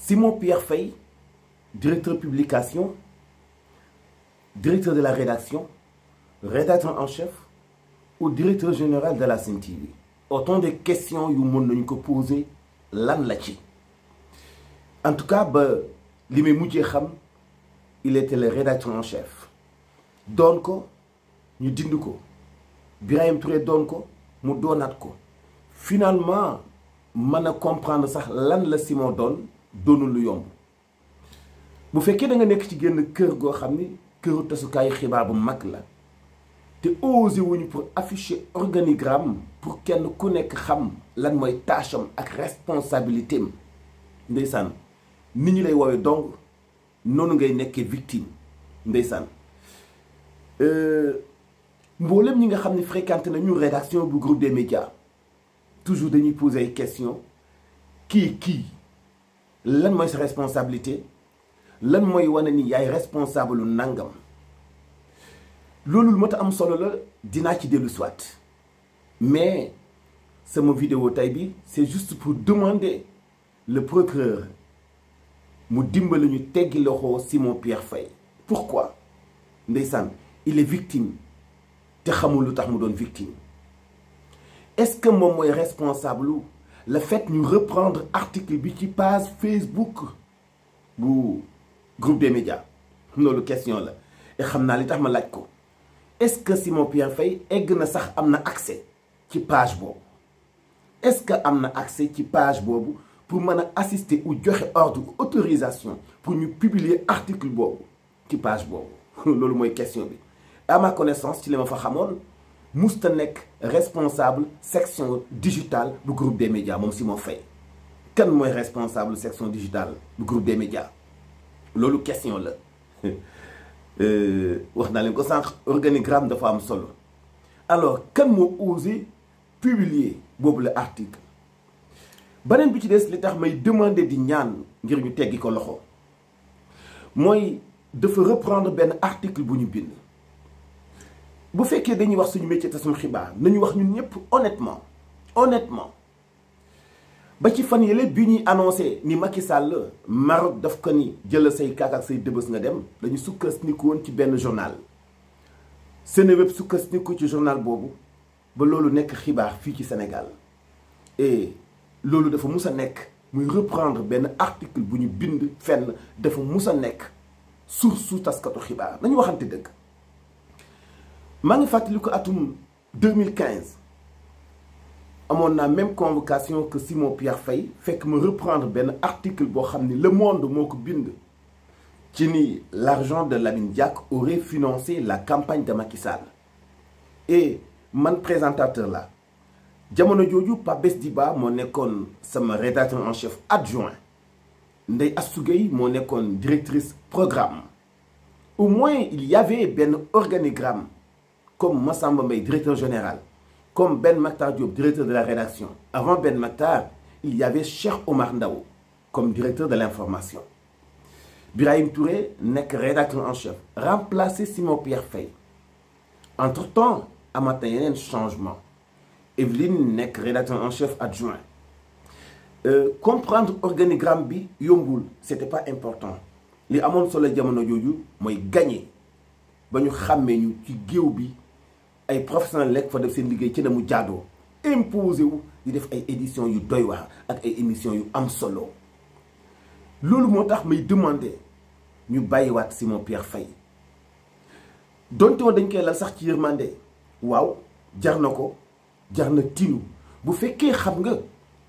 Simon Pierre Faye, directeur publication, directeur de la rédaction, rédacteur en chef ou directeur général de la Sen TV. Autant de questions yu mën nañu ko poser lan la ci. En tout cas ba li may mujjee xam il était le rédacteur en chef doon ko ñu dind ko Birahim Touré doon ko mu doonaat ko finalement mën a comprendre sax lan la Simon doonul lu yomb bu fekkee da nga nekk ci génn kër goo xam ni këru tasukaayu xibaar bu mag la te osé wuñu pour afficher organigramme pour kenn ku nekk xam lan mooy tâche am ak responsabilité am ndeysaan nit ñi lay woowee dong noonu ngay nekkee victime ndeysaan mboolem ñi nga xam ne fréquenté nañu rédaction bu groupe des médias toujours dañuy poser ay questions kii lan mooy sa responsabilité lan mooy wane ni yaay responsable lu nangam loolu lu mat a am solo la dinaa ci dellu soit mais sama vidéo tey bi c'est juste pour demander le procureur mu dimbali ñu teggi loxo Simon Pierre Faye. Pourquoi ndeysaan il est victime te xamul lu tax mu doon victime est-ce que moom mooy responsable le fait ñu reprendre article bi ci page Facebook bu groupe des médias loolu question la et xam naa li tax ma laaj ko est-ce que Simon Pierre Faye egg na sax am na accès ci page boobu est-ce que am na accès ci page boobu pour mën a assister ou joxe ordre ou autorisation pour ñu publier article boobu ci page boobu loolu mooy question bi à ma connaissance ci li ma fa xamoon musta nekk responsable section digitale bu groupe des médias moom Simon Faye kan mooy responsable section digitale bu groupe des médias loolu question la wax naa leen ko sànq organigramme dafa am solo alors kan moo osé publier boobu la article beneen bi ci des li tax may demander di ñaan ngir ñu teggi ko loxo mooy dafa reprendre benn article bu ñu bind bu fekkee dañuy wax suñu métier te suñu xibaar nañu wax ñun ñëpp honnêtement ba ci fan yële bi ñuy annoncé ni Macky Sall Maroc daf ko ni jël say kaak ak say dëbës nga dem dañu sukkandiku woon ci benn journal Seneweb sukkandiku ci journal boobu ba loolu nekk xibaar fii ci Sénégal et loolu dafa mus a nekk muy reprendre benn article bu ñu bind fenn dafa mus a nekk source taskatu xibaar nañu waxante dëgg maa ngi fàttali ko atum 2015 amoon naa même convocation que Simon Pierre Faye fekk ma reprendre benn article boo xam ni Le Monde moo ko bind ci ni l'argent de Lamine Diack aurait financé la campagne de Macky Sall et man présentateur la jamono jooju Pape Bess Diba moo nekkoon sama rédacteur en chef adjoint Ndeye Astou Gueye moo nekkoon directrice programme au moins il y avait benn organigramme comme Massamba Mbaye directeur général comme Ben Mactar Diop directeur de la rédaction avant Ben Mactar il y avait Cheikh Omar Ndao comme directeur de l'information Birahim Touré nekk rédacteur en chef remplacé Simon Pierre Faye entre-temps amata yeneen changement Evelyne nekk rédacteur en chef adjoint comprendre organigramme bi yombul c'était pas important li amoon solo jamono jooju mooy gagner ba ñu xàmmee ñu ci géew bi ay professionnels lekk fa def seen liggéey ci na mu jaadoo imposé wu di def ay éditions yu doy waar ak ay émissions yu am solo loolu moo tax may demander ñu bàyyiwaat Simon Pierre Faye donte woon dañ koy lal sax ci yërmande waaw jar na ko jar na tinu bu fekkee xam nga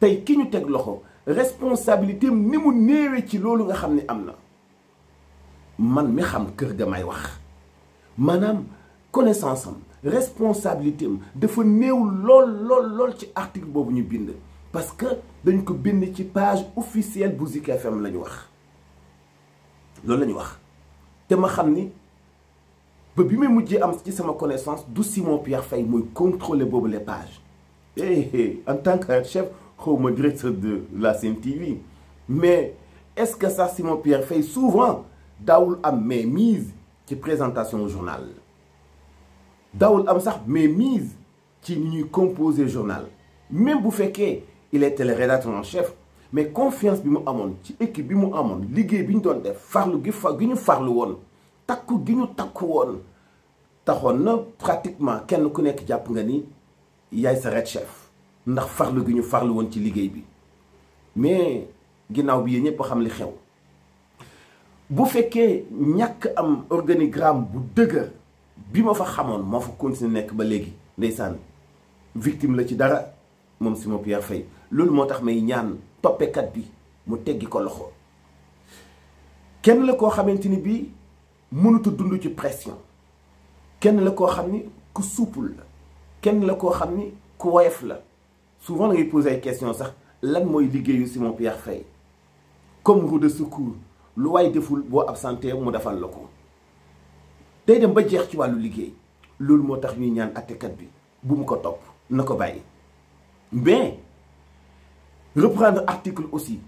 tey ki ñu teg loxo responsabilité am ni mu néewee ci loolu nga xam ne am na man mi xam kër ga may wax maanaam connaissance am responsabilité am dafa néew lool ci article boobu ñu bind parce que dañ ko bind ci page officielle bu Zik FM la ñu wax loolu la ñu wax te ma xam ni ba bi may mujjee am ci sama connaissance du Simon Pierre Faye mooy contrôler boobu les pages en tant que chef xawma directeur de la Sen TV mais est-ce que ça Simon Pierre Faye souvent daawul am mainmise ci présentation au journal daawul am sax mainmise ci ni ñuy composer journal même bu fekkee il était le rédacteur en chef mais confiance bi mu amoon ci équipe bi mu amoon liggéey bi ñu doon def farlu gi ñu farlu woon takku gi ñu takku woon taxoon na pratiquement kenn ku nekk jàpp nga ni yaay sa red chef ndax farlu gi ñu farlu woon ci liggéey bi. mais ginnaaw bi yéen ñëpp xam li xew bu fekkee ñàkk am organigramme bu dëgër bi ma fa xamoon moo fa continuer nekk ba léegi ndeysaan victime la ci dara moom Simon Pierre Faye. loolu moo tax may ñaan toppekat bi mu teggi ko loxo kenn la koo xamante ni bii mënut a dund ci pression kenn la koo xam ni ku souple la kenn la koo xam ni ku woyof la souvent da ngay poser ay questions sax lan mooy liggéeyu Simon Pierre Faye comme roue de secours lu waay deful boo absenté mu defal la ko day dem ba jeex ci wàllu liggéey loolu moo tax ñuy ñaan attekat bi bu mu ko topp na ko bàyyi. mais reprendre article aussi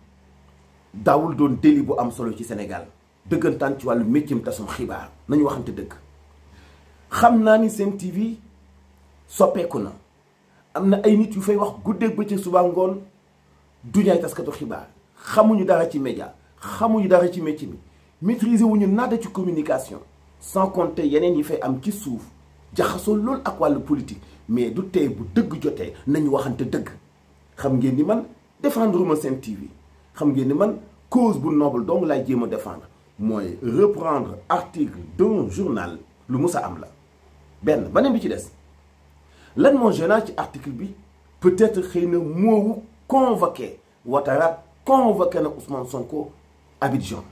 daawul doon délit bu am solo ci Sénégal dëggantaan ci wàllu métier tasum xibaar nañu waxante dëgg. xam naa ni Sen TV soppeeku na am na ay nit yu fay wax guddeeg bëccëg suba ngoon du ñaay taskatu xibaar xamuñu dara ci média xamuñu dara ci métier mi maîtriser wuñu nada ci communication sans compter yeneen yi fay am ci suuf jaxasoo loolu ak wàllu politique mais du tey bu dëgg jotee nañu waxante dëgg. xam ngeen ni man défendre ma Sen TV xam ngeen ni man cause bu noble donc laay jéem a défendre mooy reprendre article d'un journal lu mus a am la. beneen bi ci des lan moo gênant ci article bi peut-être xëy na moowu convoqué Ouattara convoqué na Ousmane Sonko Abidjan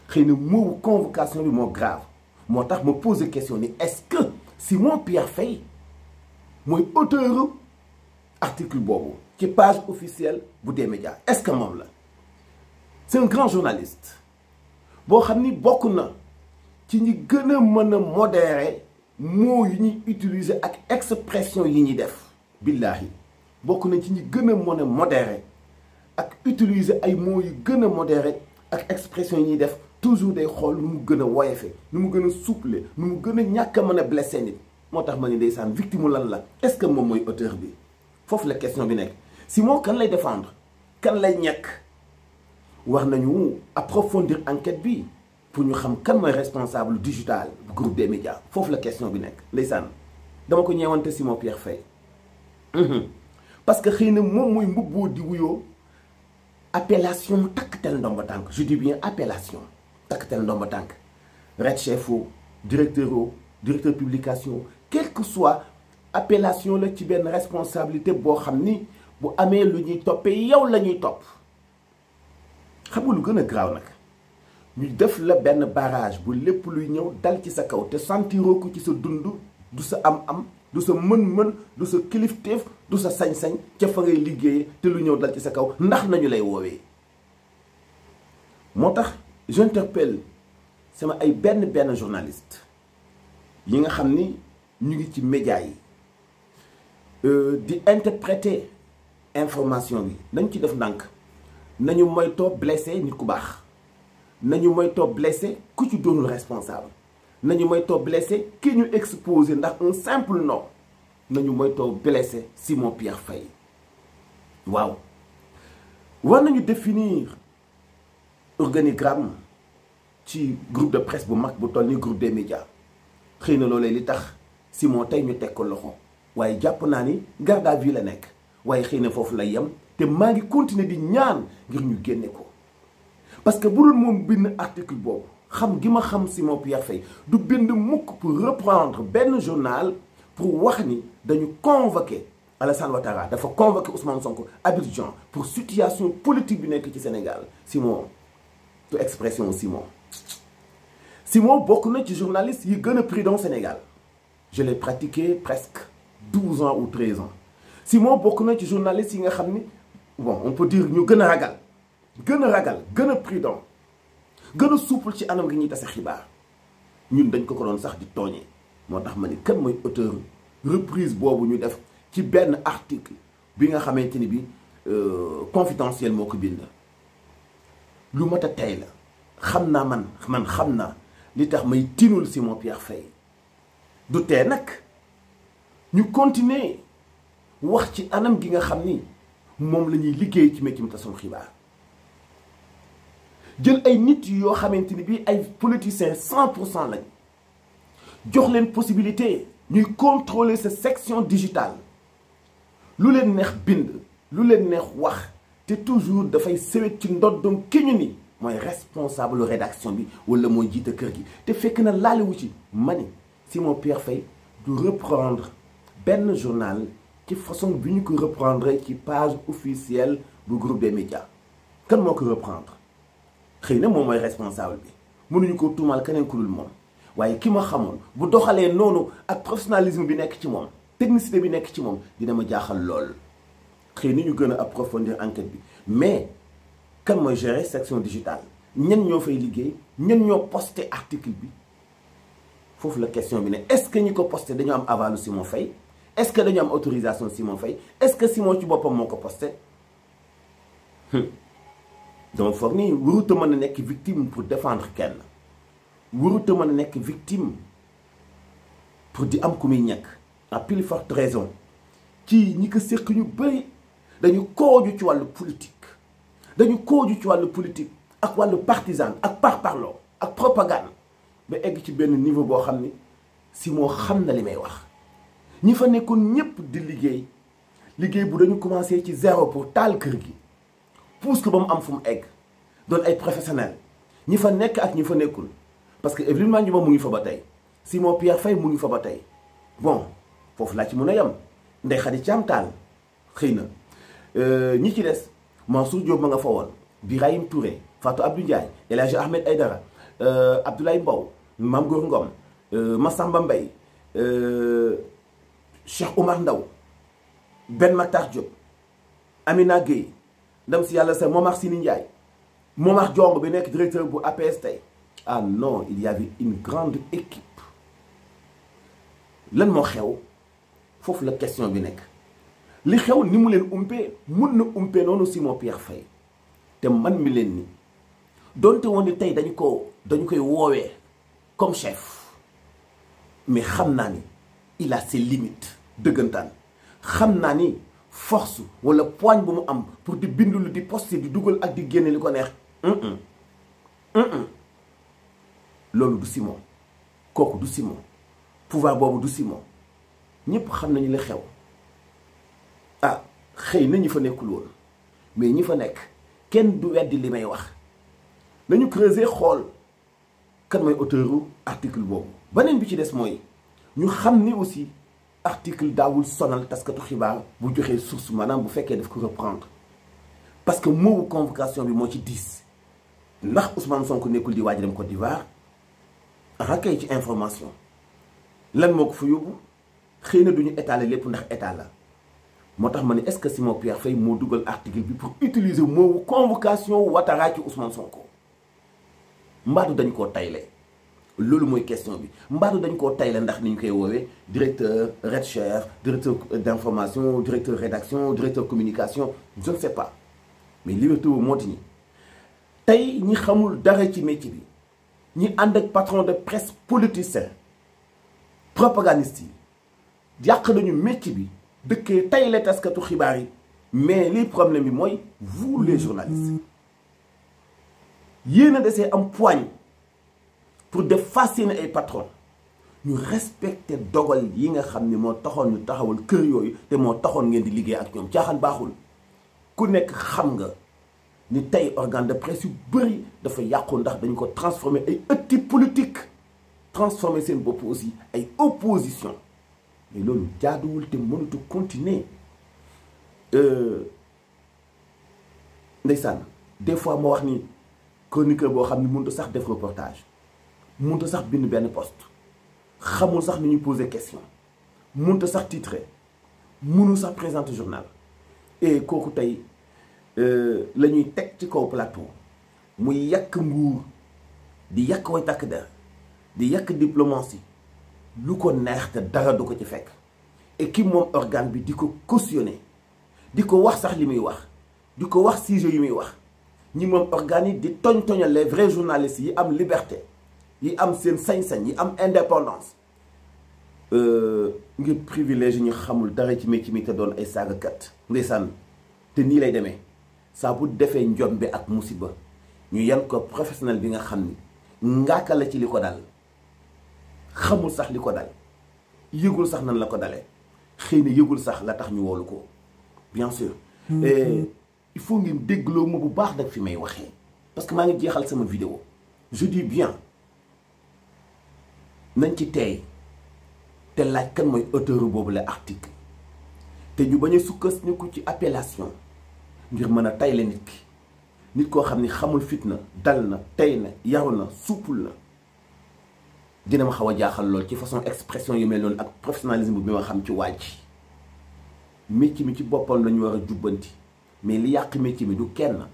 xëy na moowu convocation bi moo grave moo tax ma poser question ni est-ce que Simon Pierre Faye mooy auteur article boobu ci page officielle bu des médias est-ce que moom la. c'est un grand journaliste boo xam ni bokk na ci ñi gën a mën a modérer mots yi ñuy utiliser ak expression yi ñuy def billaahi bokk na ci ñi gën a mën a modérer ak utiliser ay mots yu gën a modérer ak expression yi ñuy def toujours day xool nu mu gën a woyofe nu mu gën a souple nu mu gën a ñàkk a mën a blessé nit moo tax ma ni ndeysaan victime lan la est-ce que moom mooy auteur bi foofu la question bi nekk. Simon kan lay défendre kan lay ñekk war nañu approfondir enquête bi pour ñu xam kan mooy responsable digital bu groupe des médias foofu la question bi nekk ndeysaan dama ko ñeewante Simon Pierre Faye parce que xëy na moom mooy mbubboo di wuyoo appellation takkatel ndomba tànk je dis bien appellation takkatel ndomba tànk red chef o directeur publication quel que soit appellation la ci benn responsabilité boo xam ni bu amee lu ñuy toppee yow la ñuy topp xam nga lu gën a graaw nag ñu def la benn barrage bu lépp luy ñëw dal ci sa kaw te sentiroo ko ci sa dund du sa am-am du sa mën-mën du sa kilifteef du sa sañ-sañ ca fa ngay liggéeyee te lu ñëw dal ci sa kaw ndax nañu lay woowee. moo tax j'interpelle sama ay benn journaliste yi nga xam ni ñu ngi ci média yi di interpréter information bi nañ ci def ndànk nañu moytoo blessé nit ku baax nañu moytoo blessé ku ci doonul responsable nañu moytoo blessé ki ñu exposé ndax un simple nom nañu moytoo blessé Simon Pierre Faye waaw war nañu définir organigramme ci groupe de presse bu mag bu toll ni groupe des médias xëy na loolee li tax Simon tey ñu teg ko loxo waaye jàpp naa ni garde à vue la nekk waaye xëy na foofu lay yem te maa ngi continuer di ñaan ngir ñu génne ko parce que bu dul moom bind article boobu xam gi ma xam Simon Pierre Faye du bind mukk pour reprendre benn journal pour wax ni dañu convoqué Alassane Ouattara dafa convoqué Ousmane Sonko Abidjan pour situation politique bi nekk ci Sénégal Simon du expression Simon bokk na ci journaliste yi gën a prudent Sénégal je l'ai pratiqué presque 12 ans ou 13 ans Simon bokk na ci journaliste yi nga xam ni bon on peut dire ñu gën a ragal gën a prudent gën a souple ci anam gi ñuy tase xibaar ñun dañ ko doon sax di tooñee moo tax ma ni kan mooy auteur reprise boobu ñu def ci benn article bi nga xamante ni bi confidentiel moo ko bind lu mat a tey la xam naa man xam naa li tax may tinul Simon Pierre Faye du tee nag ñu continuer wax ci anam gi nga xam ni moom la ñuy liggéey ci métier tasum xibaar jël ay nit yoo xamante ni bii ay politiciens 100% lañ jox leen possibilité ñuy contrôler sa section digitale lu leen neex bind lu leen neex wax te toujours dafay sewet ci ndoddum ki ñu ni mooy responsable rédaction bi wala mooy jiite kër gi te fekk na laalewu ci mani Simon Pierre Faye du reprendre benn journal ci façon bi ñu ko reprendre ci page officielle bu groupe des médias kan moo ko reprendre xëy na moom mooy responsable bi mënuñu ko tuumaal keneen ku dul moom waaye ki ma xamoon bu doxalee noonu ak professionnalisme bi nekk ci moom technicité bi nekk ci moom dina ma jaaxal lool xëy na ñu gën a approfondir enquête bi mais kan mooy gérer section digitale ñen ñoo fay liggéey ñen ñoo posté article bi foofu la question bi ne est-ce que ñi ko posté dañoo am avalu Simon Faye est-ce que dañoo am autorisation Simon Faye est-ce que Simon ci boppam moo ko posté dama foog ni waruta mën a nekk victime pour défendre kenn waruta mën a nekk victime pour di am ku muy ñekk à plus forte raison ci ñi ko séq ñu bëri dañu kooju ci wàllu politique ak wàllu partisan ak parparloo ak propagande ba egg ci benn niveau boo xam ni Simon xam na li may wax ñi fa nekkoon ñëpp di liggéey bu dañu commencé ci zéro pour taal kër gi pousse ko ba mu am fu mu egg doon ay professionnel ñi fa nekk ak ñi fa nekkul parce que Evelyne Mandiouba mu ngi fa ba tey Simon Pierre Faye mu ngi fa ba tey bon foofu laa ci mën a yem Ndeye Khady Thiam Tall xëy na ñi ci des Mansour Diop ma nga fa woon Birahim Touré Fatou Abdou Ndiaye El Hadji Ahmed Aïdara Abdoulaye Mbow Mame Gor Ngom Massamba Mbaye Cheikh Oumar Ndaw Ben Matar Diop Amina Gueye ndam si yàlla sa Momar Sini Ndiaye Momar Diong bi nekk directeur bu APS tey ah non il y avait une grande équipe lan moo xew foofu la question bi nekk li xew ni mu leen umpee mun na umpee noonu Simon Pierre Faye te man mi leen ni donte woon ni tey dañu koy woowee comme chef mais xam naa ni il a ses limites dëggantaan xam naa ni force wala poigne bu mu am pour di bindulu di poster di dugal ak di génne li ko neex loolu du Simon kooku du Simon pouvoir boobu du Simon ñëpp xam nañu li xew ah xëy na ñi fa nekkul woon mais ñi fa nekk kenn du weddi li may wax nañu creuser xool kan mooy auteuru article boobu beneen bi ci des mooy ñu xam ni aussi article daawul sonal taskatu xibaar bu joxee source maanaam bu fekkee daf ko reprendre parce que moowu convocation bi moo ci diis ndax Ousmane Sonko nekkul di waaj dem Côte d'Ivoire rakay ci information lan moo ko fa yóbbu xëy na duñu étaler lépp ndax état la moo tax ma ne est-ce que Simon Pierre Faye moo dugal article bi pour utiliser moowu convocation Ouattara ci Ousmane Sonko mbaadu dañ koo tayle loolu mooy question bi mbaadu dañ koo tayle ndax ni ñu koy woowee directeur redcher directeur d'information directeur rédaction directeur communication je ne sais pas mais liberté boobu moo ti ñi tey ñi xamul dara ci métier bi ñi ànd ak patron de presse politicien propagandiste yi yàq nañu métier bi dëkkee tayle taskatu xibaar yi mais lii problème bi mooy vous les journalistes yéen a desee am poigne pour def fasciner ay patron ñu respecter dogal yi nga xam ni moo taxoon ñu taxawal kër yooyu te moo taxoon ngeen di liggéey ak ñoom caaxaan baaxul ku nekk xam nga ni tey organe de presse yu bëri dafa yàqu ndax dañu ko transformer ay ëtti politique transformer seen bopp aussi ay opposition mais loolu jaaduwul te mënut a continuer ndeysaan des fois ma wax ni chroniqueur boo xam ni mënut a sax def reportage mënut a sax bind benn poste xamul sax ni ñuy poser question mënut a sax titrer mënul sax présenter journal et kooku tey la ñuy teg ci kaw plateau muy yàq nguur di yàq way takk der di yàq diplomatie lu ko neex te dara du ko ci fekk et ki moom organe bi di ko cautionner di ko wax sax li muy wax di ko wax sujet yi muy wax ñi moom organe yi di toñal les vrais journalistes yi am liberté yi am seen sañ-sañ yi am indépendance ngir privilège ñu xamul dara ci métier mi te doon ay saagakat ndeysaan te nii lay demee saa bu defee njombe ak musiba ñu yan ko professionnel bi nga xam ni ngaaka la ci li ko dal xamul sax li ko dal yëgul sax nan la ko dalee xëy na yëgul sax la tax ñu woolu ko bien sûr. Il faut ngeen déggloo ma bu baax nag fi may waxee parce que maa ngi jeexal sama vidéo je dis bien nañ ci teey te laaj kan mooy auteur boobu la article te ñu bañ a sukkandiku ci appellation ngir mën a tayle nit ki nit koo xam ni xamul fitna dal na tey na yaru na suupul na dina ma xaw a jaaxal lool ci façon expression yu mel noonu ak professionnalisme bi ma xam ci waaj métier mi ci boppam lañu war a jubbanti mais li yàq métier mi du kenn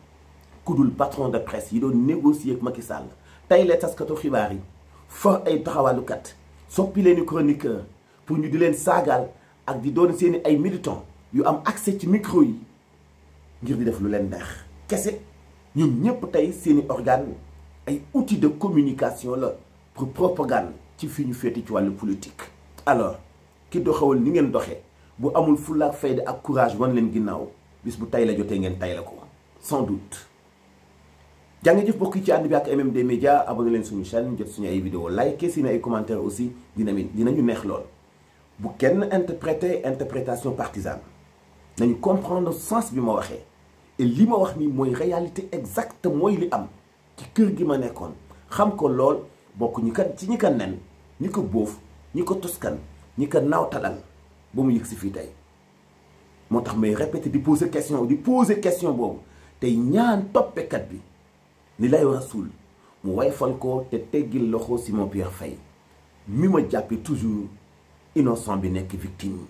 ku dul patron de presse yi doon négocier ak Macky Sall tey la taskatu xibaar yi for ay taxawaalukat soppi leen i chroniqueur pour ñu di leen saagaal ak di doon seeni ay militants yu am accès ci micro yi ngir di def lu leen neex kese ñoom ñëpp tey seeni organe ay outils de communication la pour propagande ci fi ñu féeti ci wàllu politique. alors ki doxewal ni ngeen doxee bu amul fulla ak fayda ak courage wan leen ginnaaw bis bu tay la jotee ngeen tay la ko sans doute. jàngeen bokk ci ànd bi ak MMD Média abonné leen suñu chaîne jot suñu ay vidéo like si na ay commentaires aussi dinañu neex lool. bu kenn interprétation partisane nañu comprendre sens bi ma waxee et li ma wax ni mooy réalité exacte mooy li am ci kër gi ma nekkoon xam ko lool bokk ñi ko nen ñi ko bóof ñi ko toskan ñi ko naawtalal ba mu yëg si fii tey moo tax may répéter di poser question boobu tey ñaan toppekat bi li lay rasul mu wayfal ko te teggil loxo Simon Pierre Faye mi ma jàppe toujours innocent bi nekk victime